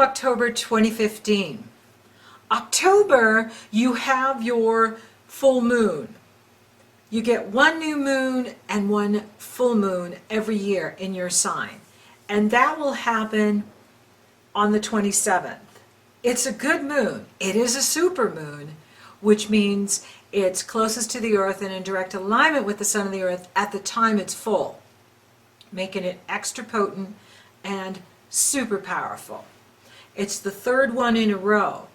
October 2015. October, you have your full moon. You get one new moon and one full moon every year in your sign. And that will happen on the 27th. It's a good moon. It is a super moon, which means it's closest to the earth and in direct alignment with the sun and the earth at the time it's full, making it extra potent and super powerful. It's the third one in a row.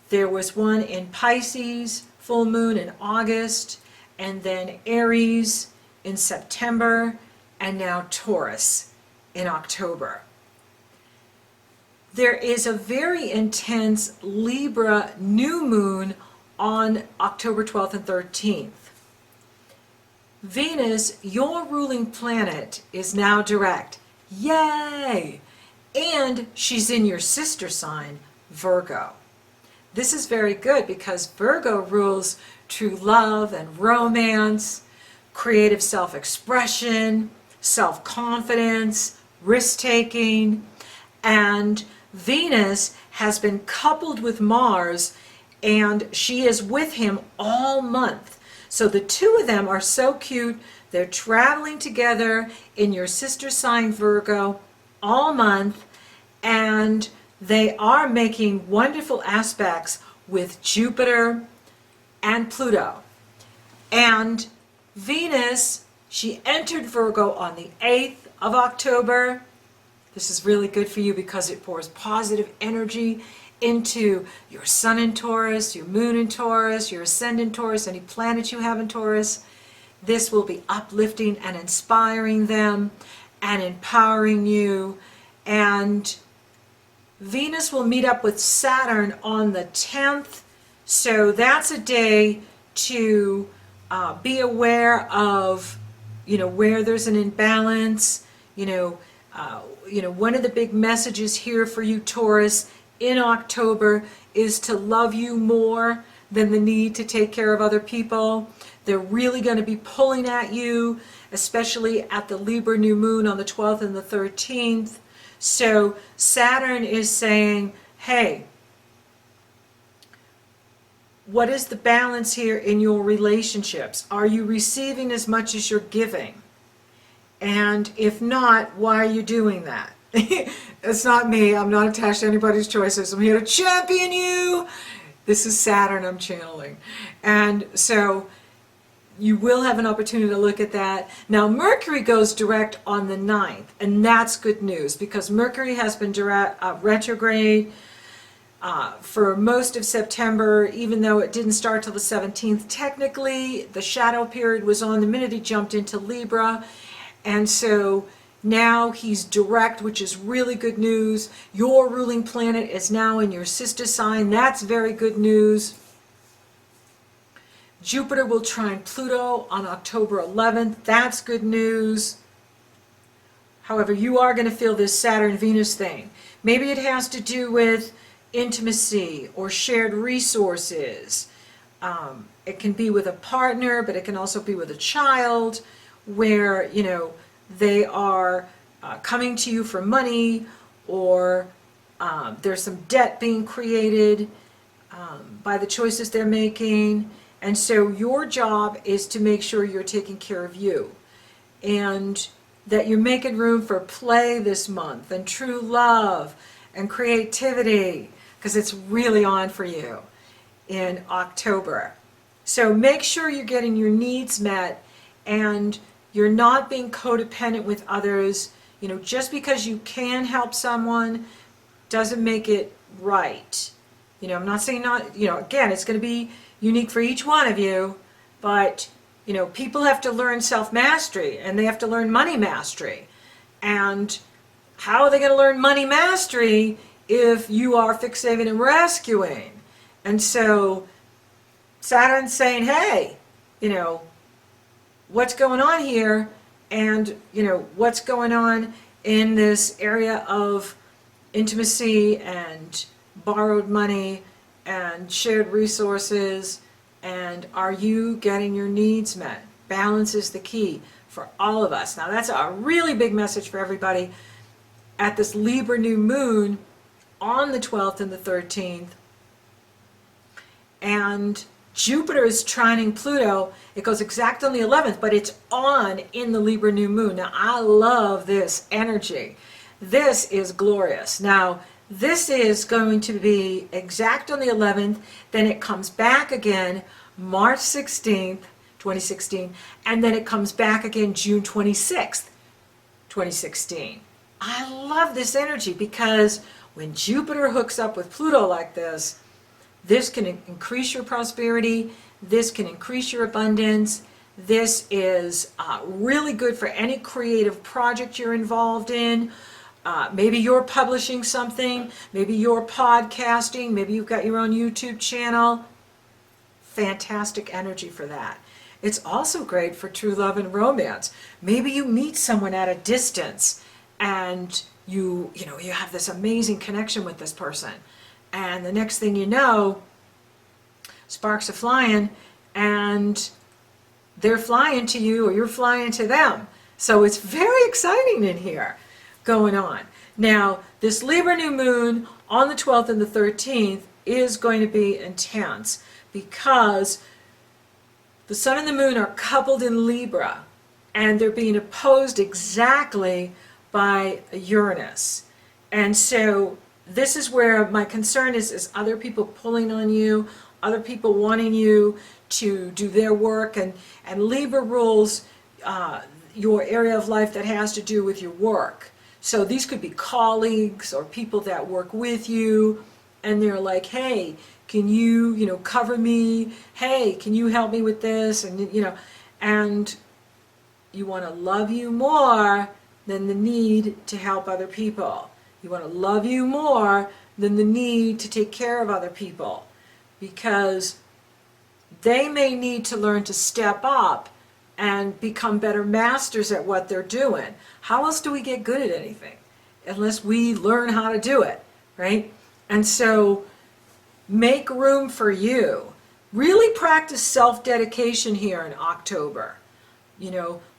There was one in Pisces, full moon in August, and then Aries in September, and now Taurus in October. There is a very intense Libra new moon on October 12th and 13th. Venus, your ruling planet, is now direct. Yay! And she's in your sister sign, Virgo. This is very good because Virgo rules true love and romance, creative self-expression, self-confidence, risk-taking, and Venus has been coupled with Mars, and she is with him all month. So the two of them are so cute. They're traveling together in your sister sign Virgo all month, and they are making wonderful aspects with Jupiter and Pluto. And Venus, she entered Virgo on the 8th of October. This is really good for you because it pours positive energy into your sun in Taurus, your moon in Taurus, your ascendant in Taurus, any planets you have in Taurus. This will be uplifting and inspiring them and empowering you. And Venus will meet up with Saturn on the 10th. So that's a day to be aware of, where there's an imbalance. One of the big messages here for you, Taurus, in October is to love you more than the need to take care of other people. They're really going to be pulling at you, especially at the Libra new moon on the 12th and the 13th. So Saturn is saying, hey, what is the balance here in your relationships? Are you receiving as much as you're giving? And if not, why are you doing that? It's not me. I'm not attached to anybody's choices. I'm here to champion you. This is Saturn I'm channeling. And so you will have an opportunity to look at that. Now, Mercury goes direct on the 9th, and that's good news because Mercury has been retrograde for most of September, even though it didn't start till the 17th. Technically, the shadow period was on the minute he jumped into Libra, and so now he's direct, which is really good news. Your ruling planet is now in your sister sign. That's very good news. Jupiter will trine Pluto on October 11th. That's good news. However, you are going to feel this Saturn-Venus thing. Maybe it has to do with intimacy or shared resources. It can be with a partner, but it can also be with a child where, they are coming to you for money, or there's some debt being created by the choices they're making. And so your job is to make sure you're taking care of you and that you're making room for play this month and true love and creativity, because it's really on for you in October. So make sure you're getting your needs met and you're not being codependent with others. Just because you can help someone doesn't make it right. I'm not saying not, again, it's going to be unique for each one of you, but, people have to learn self-mastery and they have to learn money mastery. And how are they going to learn money mastery if you are fixating and rescuing? And so Saturn's saying, hey, what's going on here, and what's going on in this area of intimacy and borrowed money and shared resources, and are you getting your needs met? Balance is the key for all of us. Now that's a really big message for everybody at this Libra new moon, on the 12th and the 13th. And Jupiter is trining Pluto. It goes exact on the 11th, but it's on in the Libra new moon. Now, I love this energy. This is glorious. Now, this is going to be exact on the 11th, then it comes back again March 16th, 2016, and then it comes back again June 26th, 2016. I love this energy because when Jupiter hooks up with Pluto like this can increase your prosperity, this can increase your abundance, this is really good for any creative project you're involved in. Maybe you're publishing something, maybe you're podcasting, maybe you've got your own YouTube channel. Fantastic energy for that. It's also great for true love and romance. Maybe you meet someone at a distance and you have this amazing connection with this person. And the next thing you know, sparks are flying and they're flying to you or you're flying to them. So it's very exciting in here going on. Now, this Libra new moon on the 12th and the 13th is going to be intense because the sun and the moon are coupled in Libra and they're being opposed exactly by Uranus. And so this is where my concern is other people pulling on you, other people wanting you to do their work, and Libra rules your area of life that has to do with your work. So these could be colleagues or people that work with you, and they're like, hey, can you, cover me? Hey, can you help me with this? And, and you want to love you more than the need to help other people. You want to love you more than the need to take care of other people, because they may need to learn to step up and become better masters at what they're doing. How else do we get good at anything? Unless we learn how to do it, right? And so make room for you. Really practice self-dedication here in October.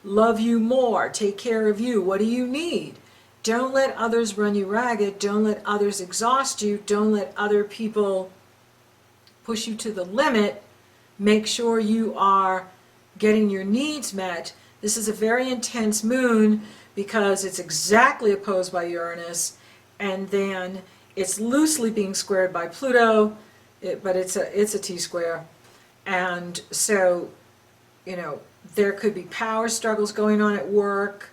Love you more, take care of you. What do you need? Don't let others run you ragged. Don't let others exhaust you. Don't let other people push you to the limit. Make sure you are getting your needs met. This is a very intense moon because it's exactly opposed by Uranus, and then it's loosely being squared by Pluto, but it's a T-square. And so, there could be power struggles going on at work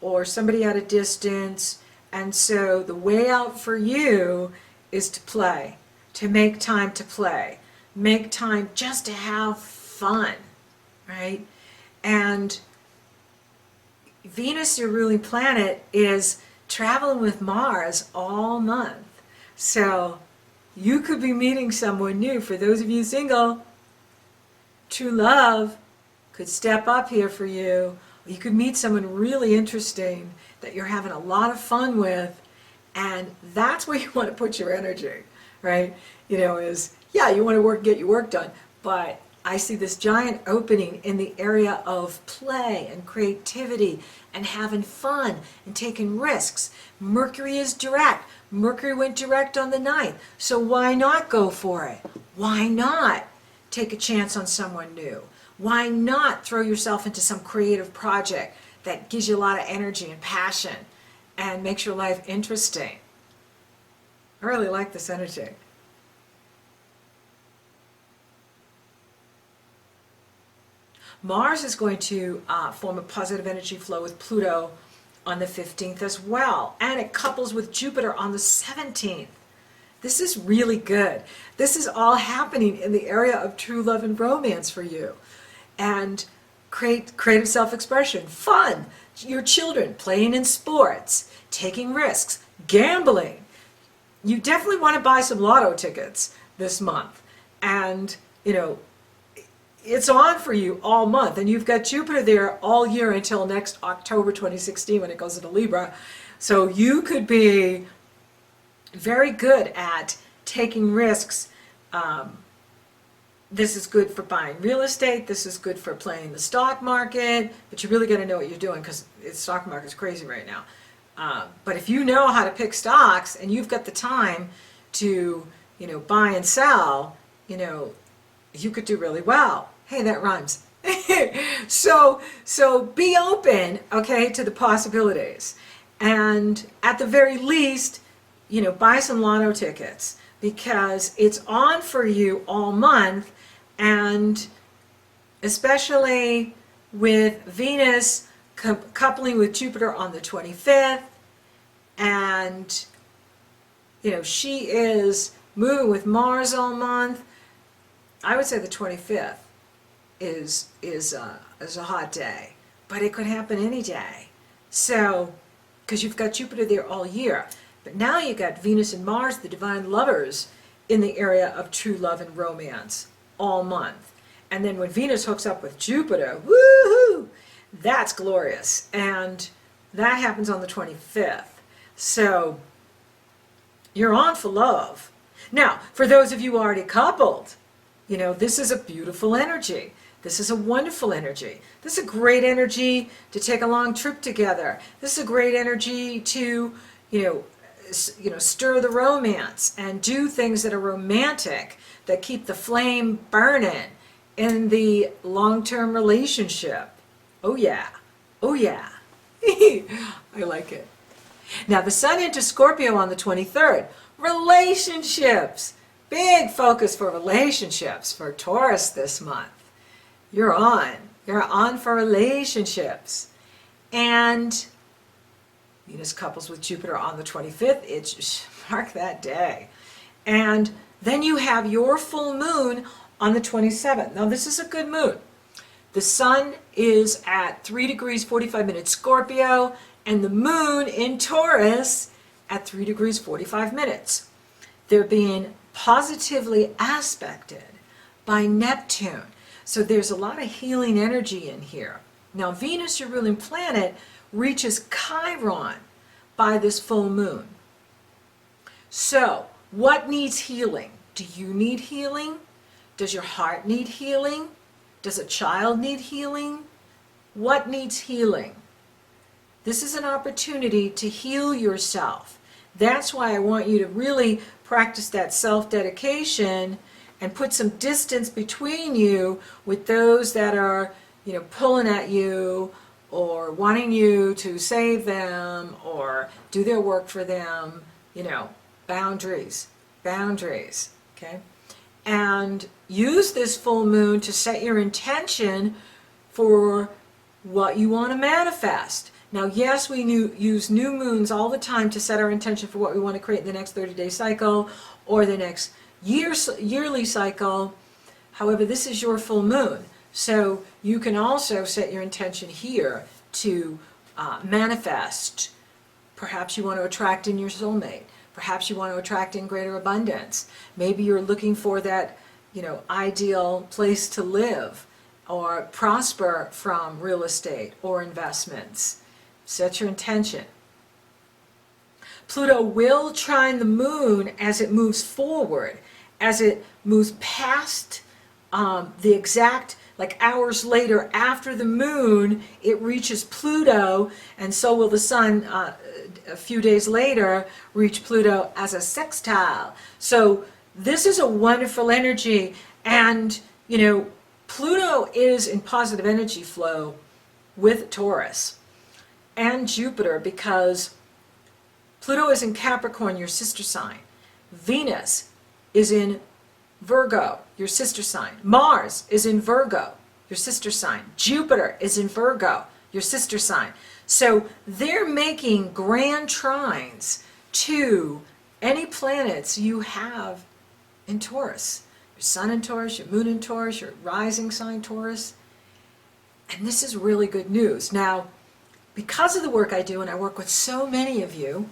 or somebody at a distance. And so the way out for you is to play, to make time to play, make time just to have fun, right? And Venus, your ruling planet, is traveling with Mars all month. So you could be meeting someone new. For those of you single, true love could step up here for you. You could meet someone really interesting that you're having a lot of fun with, and that's where you want to put your energy, right? You want to get your work done, but I see this giant opening in the area of play and creativity and having fun and taking risks. Mercury is direct. Mercury went direct on the 9th, so why not go for it? Why not take a chance on someone new? Why not throw yourself into some creative project that gives you a lot of energy and passion and makes your life interesting? I really like this energy. Mars is going to form a positive energy flow with Pluto on the 15th as well, and it couples with Jupiter on the 17th. This is really good. This is all happening in the area of true love and romance for you. And creative self-expression, fun, your children playing in sports, taking risks, gambling. You definitely want to buy some lotto tickets this month. And, it's on for you all month. And you've got Jupiter there all year until next October 2016 when it goes into Libra. So you could be very good at taking risks. This is good for buying real estate. This is good for playing the stock market. But you really got to know what you're doing because the stock market's crazy right now. But if you know how to pick stocks and you've got the time to, buy and sell, you could do really well. Hey, that rhymes. So be open, okay, to the possibilities. And at the very least, buy some lotto tickets, because it's on for you all month, and especially with Venus coupling with Jupiter on the 25th, and she is moving with Mars all month. I would say the 25th is a hot day, but it could happen any day. So, because you've got Jupiter there all year, but now you got Venus and Mars, the divine lovers, in the area of true love and romance all month. And then when Venus hooks up with Jupiter, woohoo, that's glorious. And that happens on the 25th. So you're on for love. Now, for those of you already coupled, this is a beautiful energy. This is a wonderful energy. This is a great energy to take a long trip together. This is a great energy to, stir the romance and do things that are romantic, that keep the flame burning in the long-term relationship. Oh yeah. Oh yeah. I like it. Now the Sun into Scorpio on the 23rd. Relationships. Big focus for relationships for Taurus this month. You're on for relationships. And Venus couples with Jupiter on the 25th. It's mark that day. And then you have your full moon on the 27th. Now this is a good moon. The Sun is at 3 degrees 45 minutes Scorpio, and the moon in Taurus at 3 degrees 45 minutes. They're being positively aspected by Neptune. So there's a lot of healing energy in here. Now Venus, your ruling planet, reaches Chiron by this full moon. So what needs healing? Do you need healing? Does your heart need healing? Does a child need healing? What needs healing? This is an opportunity to heal yourself. That's why I want you to really practice that self-dedication and put some distance between you with those that are, pulling at you or wanting you to save them or do their work for them. Boundaries, okay? And use this full moon to set your intention for what you want to manifest. Now, yes, we use new moons all the time to set our intention for what we want to create in the next 30-day cycle or the next yearly cycle. However, this is your full moon. So you can also set your intention here to manifest. Perhaps you want to attract in your soulmate. Perhaps you want to attract in greater abundance. Maybe you're looking for that, ideal place to live or prosper from real estate or investments. Set your intention. Pluto will trine the moon as it moves forward, as it moves past the exact, hours later after the moon, it reaches Pluto, and so will the Sun a few days later reach Pluto as a sextile. So this is a wonderful energy, and Pluto is in positive energy flow with Taurus and Jupiter, because Pluto is in Capricorn, your sister sign. Venus is in Virgo, your sister sign. Mars is in Virgo, your sister sign. Jupiter is in Virgo, your sister sign. So they're making grand trines to any planets you have in Taurus. Your Sun in Taurus, your Moon in Taurus, your rising sign Taurus. And this is really good news. Now, because of the work I do, and I work with so many of you,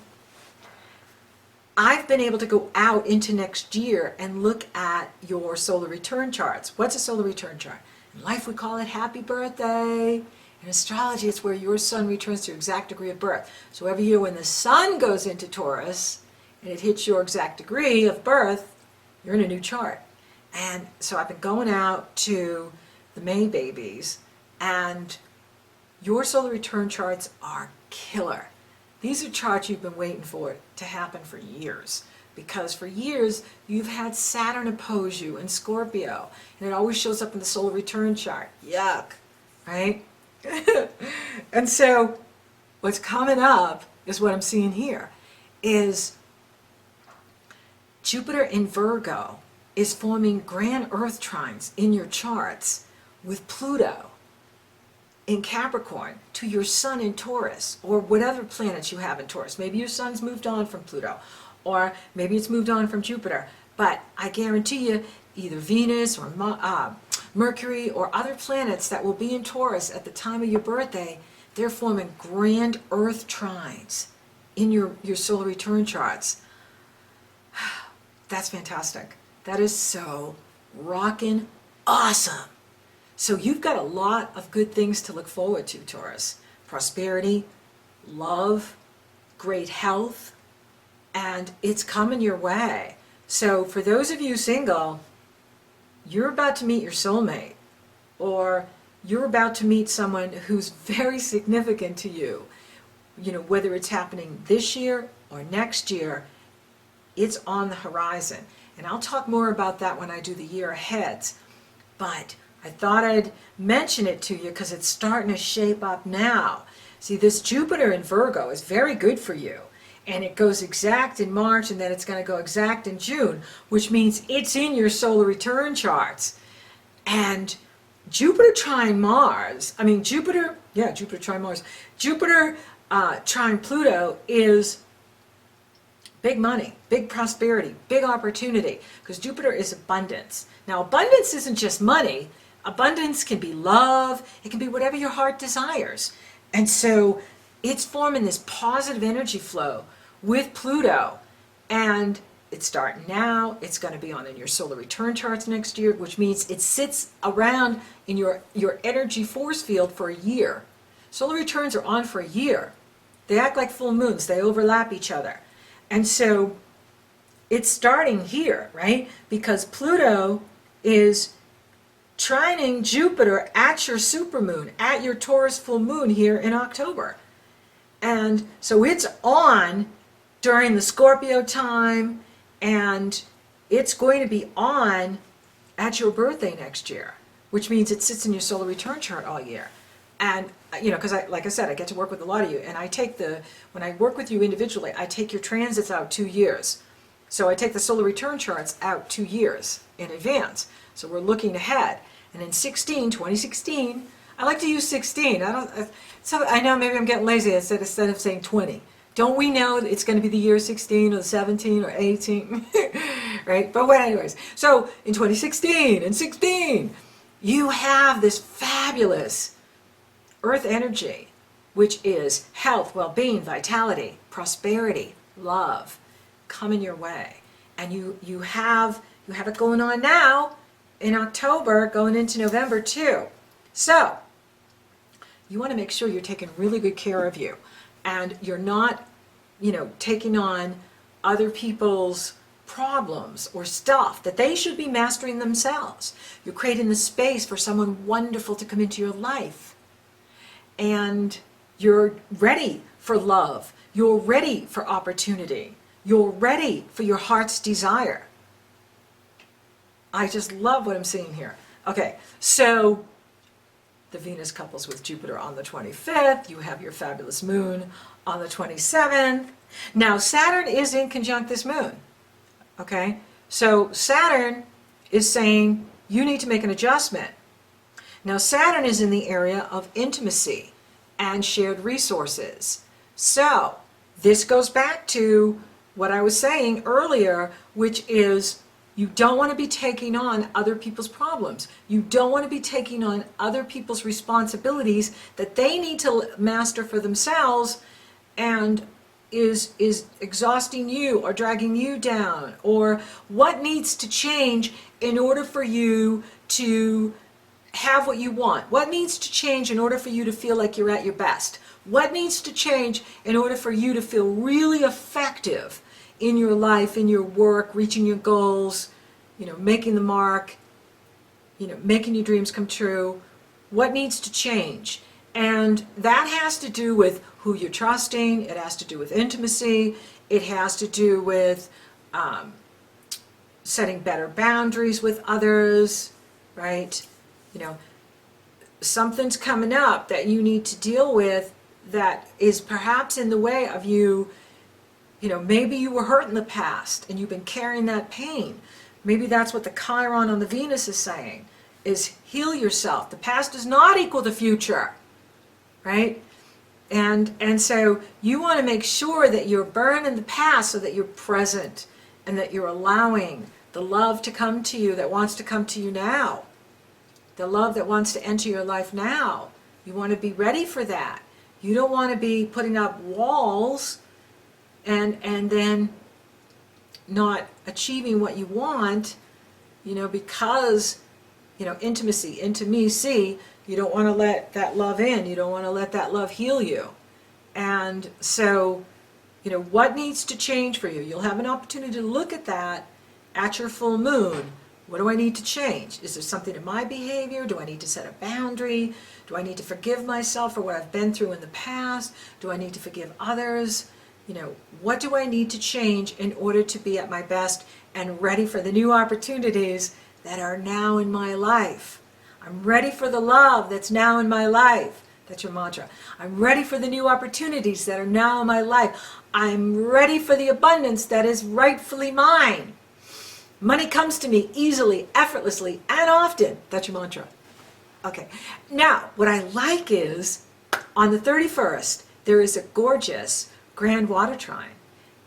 I've been able to go out into next year and look at your solar return charts. What's a solar return chart? In life we call it happy birthday. In astrology, it's where your sun returns to your exact degree of birth. So every year when the sun goes into Taurus and it hits your exact degree of birth, you're in a new chart. And so I've been going out to the May babies, and your solar return charts are killer. These are charts you've been waiting for it to happen for years. Because for years, you've had Saturn oppose you in Scorpio. And it always shows up in the solar return chart. Yuck, right? And so what's coming up is what I'm seeing here, is Jupiter in Virgo is forming grand earth trines in your charts with Pluto in Capricorn to your sun in Taurus, or whatever planets you have in Taurus. Maybe your sun's moved on from Pluto, or maybe it's moved on from Jupiter. But I guarantee you, either Venus or Mercury or other planets that will be in Taurus at the time of your birthday, they're forming grand earth trines in your solar return charts. That's fantastic. That is so rockin' awesome. So you've got a lot of good things to look forward to, Taurus. Prosperity, love, great health, and it's coming your way. So for those of you single, you're about to meet your soulmate, or you're about to meet someone who's very significant to you. You know, whether it's happening this year or next year, it's on the horizon. And I'll talk more about that when I do the year aheads. But I thought I'd mention it to you because it's starting to shape up now. See, this Jupiter in Virgo is very good for you. And it goes exact in March, and then it's going to go exact in June, which means it's in your solar return charts. And Jupiter trine Mars, Jupiter trine Mars. Jupiter trine Pluto is big money, big prosperity, big opportunity, because Jupiter is abundance. Now, abundance isn't just money. Abundance can be love. It can be whatever your heart desires. And so it's forming this positive energy flow with Pluto. And it's starting now. It's going to be on in your solar return charts next year, which means it sits around in your energy force field for a year. Solar returns are on for a year. They act like full moons. They overlap each other. And so it's starting here, right? Because Pluto is trining Jupiter at your supermoon, at your Taurus full moon here in October. And so it's on during the Scorpio time, and it's going to be on at your birthday next year, which means it sits in your solar return chart all year. And, because like I said, I get to work with a lot of you, and when I work with you individually, I take your transits out 2 years. So I take the solar return charts out 2 years in advance. So we're looking ahead. And in 2016, I like to use 16. I know maybe I'm getting lazy instead of saying 20. Don't we know it's going to be the year 16 or 17 or 18? Right? But anyways, so in 2016 and 16, you have this fabulous Earth energy, which is health, well-being, vitality, prosperity, love, coming your way. And you have it going on now in October, going into November too. So you want to make sure you're taking really good care of you, and you're not, taking on other people's problems or stuff that they should be mastering themselves. You're creating the space for someone wonderful to come into your life. And you're ready for love. You're ready for opportunity. You're ready for your heart's desire. I just love what I'm seeing here. Okay, so the Venus couples with Jupiter on the 25th. You have your fabulous moon on the 27th. Now, Saturn is in conjunct this moon. Okay, so Saturn is saying you need to make an adjustment. Now, Saturn is in the area of intimacy and shared resources. So this goes back to what I was saying earlier, which is you don't want to be taking on other people's problems. You don't want to be taking on other people's responsibilities that they need to master for themselves, and is exhausting you or dragging you down, or what needs to change in order for you to have what you want? What needs to change in order for you to feel like you're at your best? What needs to change in order for you to feel really effective in your life, in your work, reaching your goals, making the mark, making your dreams come true? What needs to change? And that has to do with who you're trusting. It has to do with intimacy. It has to do with setting better boundaries with others, right? You know, something's coming up that you need to deal with that is perhaps in the way of you. You know, maybe you were hurt in the past and you've been carrying that pain. Maybe that's what the Chiron on the Venus is saying, is heal yourself. The past does not equal the future, right? And so you want to make sure that you're burning the past so that you're present and that you're allowing the love to come to you that wants to come to you now. The love that wants to enter your life now. You want to be ready for that. You don't want to be putting up walls and then not achieving what you want, you know, because, you know, intimacy, you don't want to let that love in. You don't want to let that love heal you. And so, you know, what needs to change for you? You'll have an opportunity to look at that at your full moon. What do I need to change? Is there something in my behavior? Do I need to set a boundary? Do I need to forgive myself for what I've been through in the past? Do I need to forgive others? You know, what do I need to change in order to be at my best and ready for the new opportunities that are now in my life? I'm ready for the love that's now in my life. That's your mantra. I'm ready for the new opportunities that are now in my life. I'm ready for the abundance that is rightfully mine. Money comes to me easily, effortlessly, and often. That's your mantra. Okay. Now, what I like is, on the 31st, there is a gorgeous grand water trine.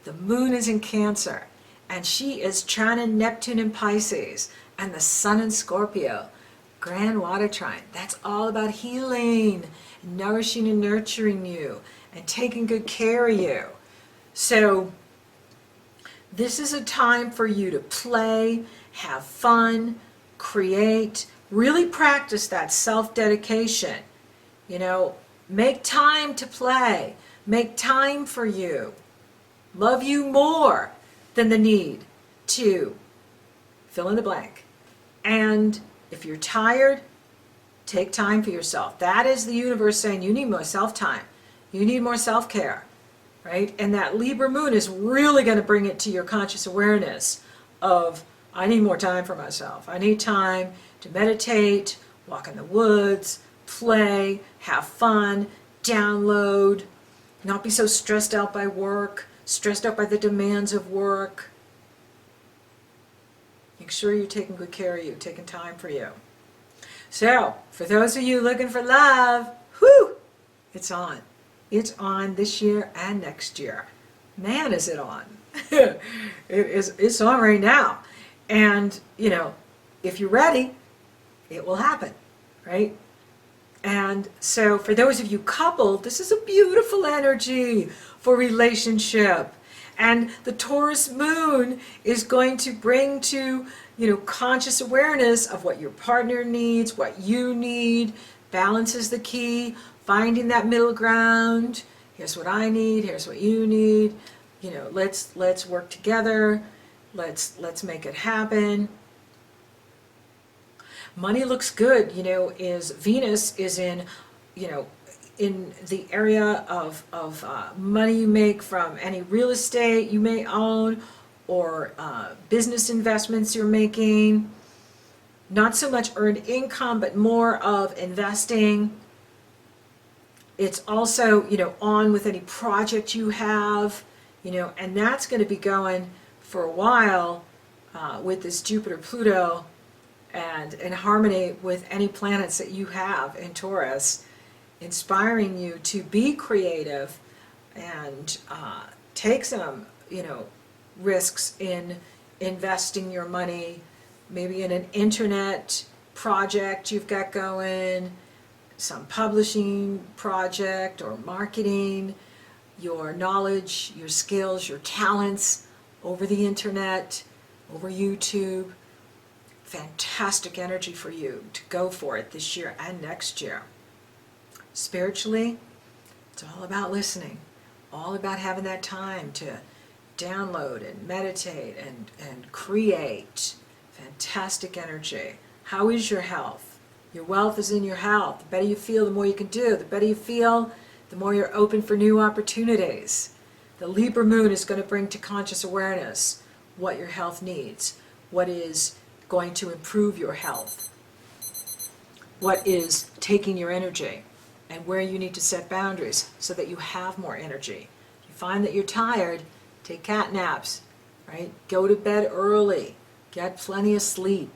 The moon is in Cancer, and she is trining Neptune in Pisces, and the sun in Scorpio. Grand water trine. That's all about healing, nourishing and nurturing you, and taking good care of you. So this is a time for you to play, have fun, create, really practice that self-dedication. You know, make time to play. Make time for you. Love you more than the need to fill in the blank. And if you're tired, take time for yourself. That is the universe saying you need more self-time. You need more self-care, right? And that Libra moon is really going to bring it to your conscious awareness of, I need more time for myself. I need time to meditate, walk in the woods, play, have fun, download, not be so stressed out by work, stressed out by the demands of work. Make sure you're taking good care of you, taking time for you. So, for those of you looking for love, whoo, it's on. It's on this year and next year. Man, is it on. It's on right now. And, you know, if you're ready, it will happen, right? And so for those of you coupled, this is a beautiful energy for relationship. And the Taurus moon is going to bring to, you know, conscious awareness of what your partner needs, what you need. Balance is the key. Finding that middle ground. Here's what I need. Here's what you need. You know, let's work together. Let's make it happen. Money looks good, you know, is Venus is in, you know, in the area of money you make from any real estate you may own or business investments you're making. Not so much earned income, but more of investing. It's also, you know, on with any project you have, you know, and that's going to be going for a while with this Jupiter-Pluto and in harmony with any planets that you have in Taurus, inspiring you to be creative and take some, you know, risks in investing your money, maybe in an internet project you've got going, some publishing project or marketing, your knowledge, your skills, your talents over the internet, over YouTube. Fantastic energy for you to go for it this year and next year. Spiritually, it's all about listening, all about having that time to download and meditate and create. Fantastic energy. How is your health? Your wealth is in your health. The better you feel, the more you can do. The better you feel, the more you're open for new opportunities. The Libra moon is going to bring to conscious awareness what your health needs, what is going to improve your health, what is taking your energy, and where you need to set boundaries so that you have more energy. If you find that you're tired, take cat naps, right? Go to bed early. Get plenty of sleep.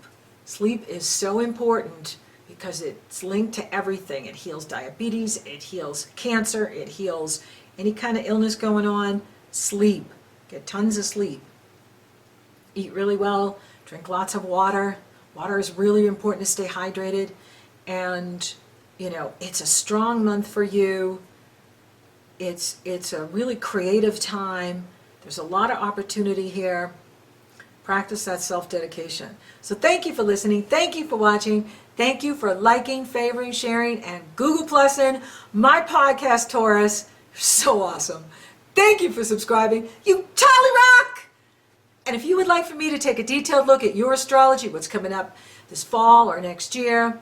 Sleep is so important because it's linked to everything. It heals diabetes, it heals cancer, it heals any kind of illness going on. Sleep. Get tons of sleep. Eat really well. Drink lots of water. Water is really important to stay hydrated. And, you know, it's a strong month for you. It's a really creative time. There's a lot of opportunity here. Practice that self-dedication. So thank you for listening. Thank you for watching. Thank you for liking, favoring, sharing, and Google Plussing my podcast, Taurus. You're so awesome. Thank you for subscribing. You totally rock! And if you would like for me to take a detailed look at your astrology, what's coming up this fall or next year,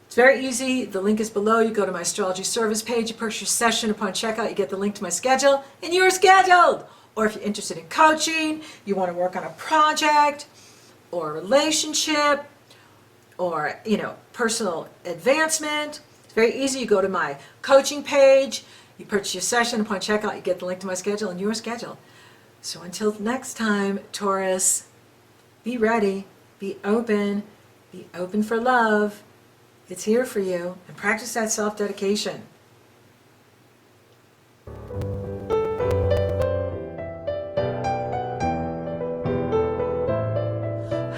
it's very easy. The link is below. You go to my astrology service page, you purchase your session. Upon checkout, you get the link to my schedule, and you're scheduled. Or if you're interested in coaching, you want to work on a project or a relationship or, you know, personal advancement, it's very easy. You go to my coaching page, you purchase your session. Upon checkout, you get the link to my schedule, and you're scheduled. So until next time, Taurus, be ready, be open for love. It's here for you, and practice that self-dedication.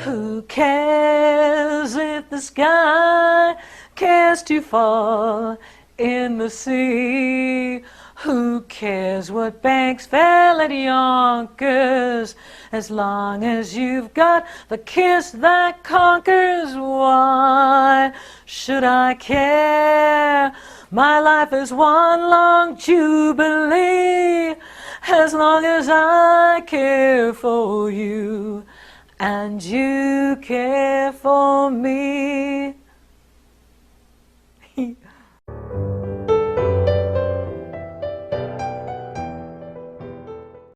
Who cares if the sky cares to fall in the sea? Who cares what banks fell at Yonkers, as long as you've got the kiss that conquers? Why should I care? My life is one long jubilee, as long as I care for you and you care for me.